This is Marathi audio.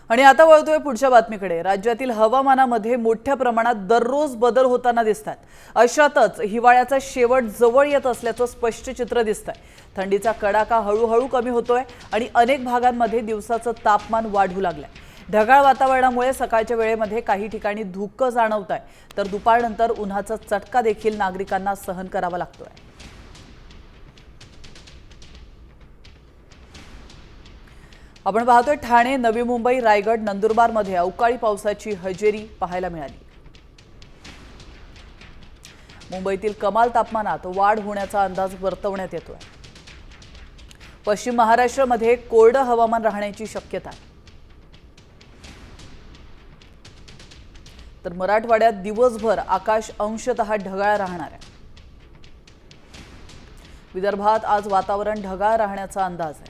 आणि आता वळतोय पुढच्या बातमीकडे। राज्यातील हवामानामध्ये मोठ्या प्रमाणात दररोज बदल होताना दिसतात। अशातच हिवाळ्याचा शेवट जवळ येत असल्याचं स्पष्ट चित्र दिसतंय। थंडीचा कडाका हळूहळू कमी होतोय आणि अनेक भागांमध्ये दिवसाचं तापमान वाढू लागलंय। ढगाळ वातावरणामुळे सकाळच्या वेळेमध्ये काही ठिकाणी धुकं जाणवतंय, तर दुपारनंतर उन्हाचा चटका देखील नागरिकांना सहन करावा लागतोय। आपण पाहतोय ठाणे, नवी मुंबई, रायगड, नंदुरबारमध्ये अवकाळी पावसाची हजेरी पाहायला मिळाली। मुंबईतील कमाल तापमानात वाढ होण्याचा अंदाज वर्तवण्यात येतोय। पश्चिम महाराष्ट्रामध्ये कोरडं हवामान राहण्याची शक्यता आहे, तर मराठवाड्यात दिवसभर आकाश अंशतः ढगाळ राहणार आहे। विदर्भात आज वातावरण ढगाळ राहण्याचा अंदाज आहे।